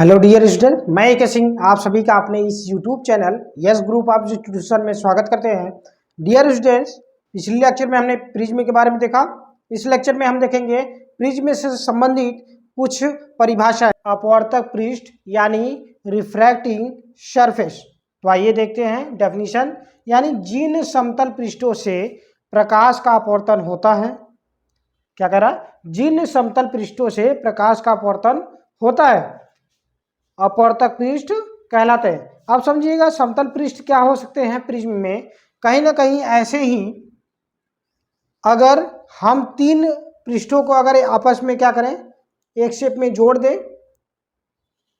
Hello dear student, मैं ए के सिंह आप सभी का अपने इस YouTube channel yes group of institution में स्वागत करते हैं। डियर स्टूडेंट्स, पिछले लेक्चर में हमने प्रिज्म के बारे में देखा। इस लेक्चर में हम देखेंगे प्रिज्म से संबंधित कुछ परिभाषाएं। अपवर्तक पृष्ठ यानी रिफ्रैक्टिंग सरफेस। तो आइए देखते हैं डेफिनेशन। यानी जिन समतल पृष्ठों से प्रकाश का अपवर्तन होता है, क्या कह रहा है, जिन समतल पृष्ठों से प्रकाश का अपवर्तन होता है अपवर्तक पृष्ठ कहलाते हैं। अब समझिएगा समतल पृष्ठ क्या हो सकते हैं प्रिज्म में। कहीं ना कहीं ऐसे ही अगर हम तीन पृष्ठों को अगर आपस में क्या करें, एक शेप में जोड़ दें,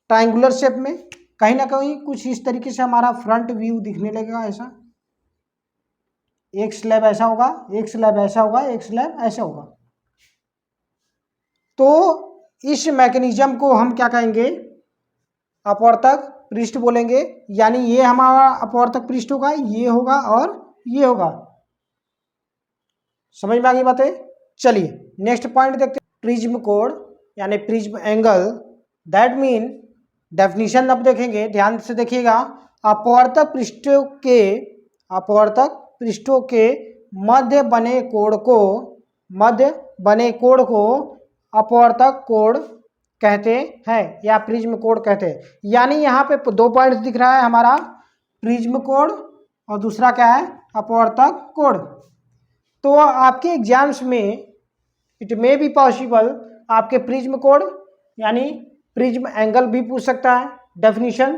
ट्रायंगुलर शेप में, कहीं ना कहीं कुछ इस तरीके से हमारा फ्रंट व्यू दिखने लगेगा। ऐसा एक स्लैब ऐसा होगा, एक स्लैब ऐसा होगा, एक स्लैब ऐसा होगा। तो इस मैकेनिज्म को हम क्या कहेंगे, अपवर्तक पृष्ठ बोलेंगे। यानी ये हमारा अपवर्तक पृष्ठ होगा, ये होगा और ये होगा। समझ में आ गई बातें। चलिए नेक्स्ट पॉइंट देखते हैं, प्रिज्म कोण यानी prism angle. That mean definition अब देखेंगे, ध्यान से देखिएगा। अपवर्तक पृष्ठों के मध्य बने कोण को अपवर्तक कोण कहते हैं या प्रिज्म कोण कहते हैं। यानी यहाँ पे दो पॉइंट्स दिख रहा है हमारा, प्रिज्म कोण और दूसरा क्या है, अपवर्तक कोण। तो आपके एग्जाम्स में इट मे बी पॉसिबल आपके प्रिज्म कोण यानी प्रिज्म एंगल भी पूछ सकता है। डेफिनेशन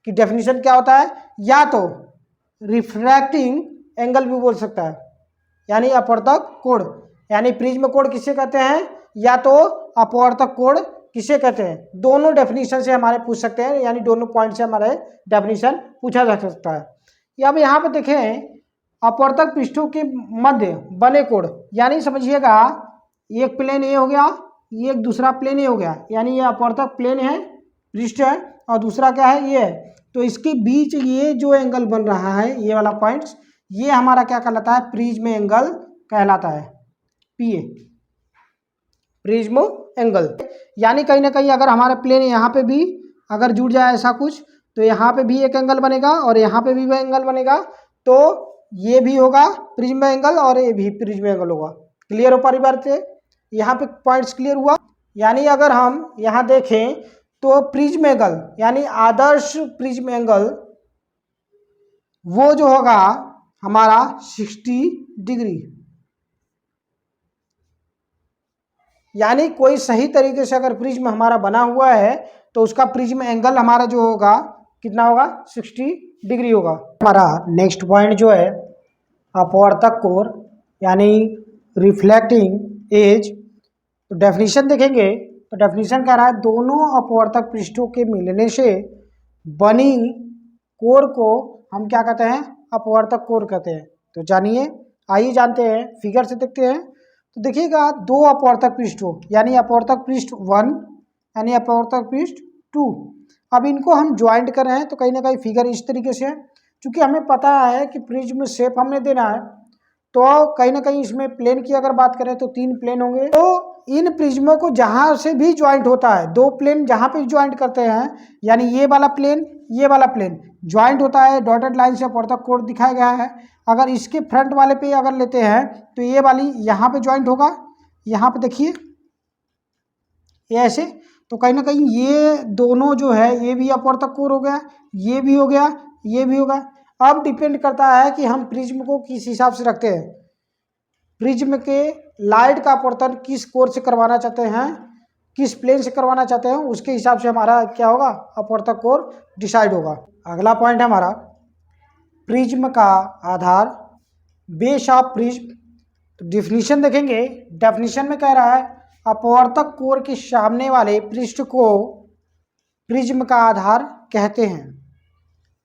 कि डेफिनेशन क्या होता है, या तो रिफ्रैक्टिंग एंगल भी बोल सकता है, यानी अपवर्तक कोण। यानी प्रिज्म कोण किसे कहते हैं या तो अपवर्तक कोण किसे कहते हैं। दोनों डेफिनेशन से हमारे पूछ सकते हैं, यानी दोनों पॉइंट से हमारे डेफिनेशन पूछा जा सकता है। या अब यहाँ पे देखें, अपवर्तक पृष्ठों के मध्य बने कोण, यानी समझिएगा एक प्लेन ए हो गया, ये एक दूसरा प्लेन ए हो गया। यानी ये अपवर्तक प्लेन है, पृष्ठ है, और दूसरा क्या है, ये है। तो इसके बीच ये जो एंगल बन रहा है, ये वाला पॉइंट्स, ये हमारा क्या कहलाता है, प्रिज्म एंगल कहलाता है, पीए, प्रिज्म एंगल। यानी कहीं ना कहीं अगर हमारा प्लेन यहाँ पे भी अगर जुड़ जाए ऐसा कुछ, तो यहाँ पे भी एक एंगल बनेगा और यहाँ पे भी एंगल बनेगा। तो ये भी होगा प्रिज्म एंगल और ये भी प्रिज्म एंगल होगा। क्लियर हो परिवार से, यहाँ पे पॉइंट्स क्लियर हुआ। यानी अगर हम यहाँ देखें तो प्रिज्म एंगल यानी आदर्श प्रिज्म एंगल वो जो होगा हमारा 60 डिग्री। यानी कोई सही तरीके से अगर प्रिज्म हमारा बना हुआ है तो उसका प्रिज्म एंगल हमारा जो होगा कितना होगा, 60 डिग्री होगा। हमारा नेक्स्ट पॉइंट जो है अपवर्तक कोण यानी रिफ्लेक्टिंग एज। तो डेफिनेशन देखेंगे तो डेफिनेशन कह रहा है, दोनों अपवर्तक पृष्ठों के मिलने से बनी कोण को हम क्या कहते हैं, अपवर्तक कोण कहते हैं। तो जानिए, आइए जानते हैं, फिगर से देखते हैं। तो देखिएगा दो अपवर्तक पृष्ठ हो, यानी अपवर्तक पृष्ठ 1 यानी अपवर्तक पृष्ठ 2। अब इनको हम ज्वाइंट कर रहे हैं, तो कहीं ना कहीं फिगर इस तरीके से है। क्योंकि हमें पता है कि प्रिज्म शेप हमने देना है, तो कहीं ना कहीं इसमें प्लेन की अगर बात करें तो 3 प्लेन होंगे। तो इन प्रिज्मों को जहां से भी ज्वाइंट होता है, दो प्लेन जहां पे ज्वाइंट करते हैं, यानी ये वाला प्लेन ये वाला प्लेन ज्वाइंट होता है, डॉटेड लाइन से अपवर्तक कोण दिखाया गया है। अगर इसके फ्रंट वाले पे अगर लेते हैं तो ये वाली यहाँ पे ज्वाइंट होगा, यहाँ पे देखिए ये ऐसे। तो कहीं ना कहीं ये दोनों जो है, ये भी अपवर्तक कोण हो गया, ये भी हो गया, ये भी होगा। अब डिपेंड करता है कि हम प्रिज्म को किस हिसाब से रखते हैं, प्रिज्म के लाइट का अपवर्तन किस कोण से करवाना चाहते हैं, किस प्लेन से करवाना चाहते हैं, उसके हिसाब से हमारा क्या होगा, अपवर्तक कोण डिसाइड होगा। अगला पॉइंट है हमारा प्रिज्म का आधार, बेस ऑफ प्रिज्म। तो डिफिनीशन देखेंगे, डेफिनीशन में कह रहा है अपवर्तक कोण के सामने वाले पृष्ठ को प्रिज्म का आधार कहते हैं।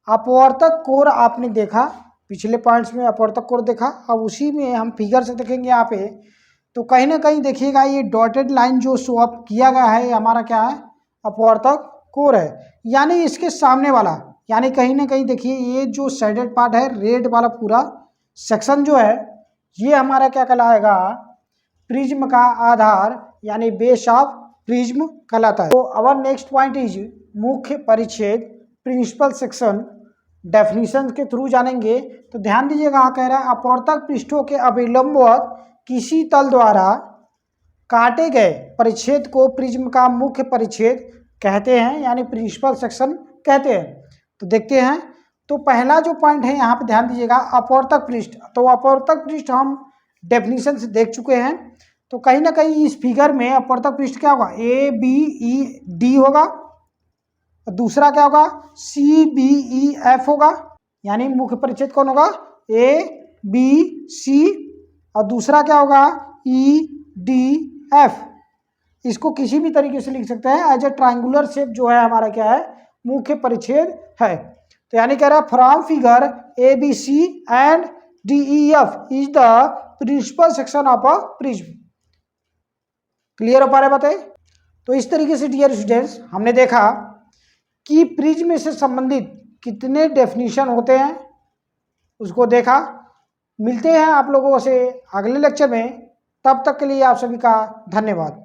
अपवर्तक कोण आपने देखा, पिछले पॉइंट्स में अपवर्तक कोण देखा, अब उसी में हम फिगर से देखेंगे यहाँ पे। तो कहीं ना कहीं देखिएगा ये डॉटेड लाइन जो शो अप किया गया है, ये हमारा क्या है, अपवर्तक कोण है। यानी इसके सामने वाला, यानी कहीं ना कहीं देखिए ये जो शेडेड पार्ट है, रेड वाला पूरा सेक्शन जो है, ये हमारा क्या कहलाएगा, प्रिज्म का आधार यानी बेस ऑफ प्रिज्म कहलाता है। तो अवर नेक्स्ट पॉइंट इज मुख्य परिच्छेद, प्रिंसिपल सेक्शन। डेफिनेशन के थ्रू जानेंगे। तो ध्यान दीजिएगा, यहाँ कह रहा है अपवर्तक पृष्ठों के अभिलंबवत किसी तल द्वारा काटे गए परिच्छेद को प्रिज्म का मुख्य परिच्छेद कहते हैं, यानी प्रिंसिपल सेक्शन कहते हैं। तो देखते हैं। तो पहला जो पॉइंट है यहाँ पे ध्यान दीजिएगा, अपवर्तक पृष्ठ। तो अपवर्तक पृष्ठ हम डेफिनेशन से देख चुके हैं। तो कहीं ना कहीं इस फिगर में अपवर्तक पृष्ठ क्या होगा, ए बी ई डी होगा, दूसरा क्या होगा, सी बी ई एफ होगा, यानी मुख्य परिच्छेद कौन होगा, ए बी सी, और दूसरा क्या होगा, ई डी एफ। इसको किसी भी तरीके से लिख सकते हैं, एज ए ट्रायंगुलर शेप जो है हमारा क्या है, मुख्य परिच्छेद है। तो यानी कह रहा है from figure A B C and D E F is the principal section of a prism. Clear हो पा रहा है बातें। तो इस तरीके से डियर स्टूडेंट्स हमने देखा कि प्रिज्म से संबंधित कितने डेफिनेशन होते हैं, उसको देखा। मिलते हैं आप लोगों से अगले लेक्चर में, तब तक के लिए आप सभी का धन्यवाद।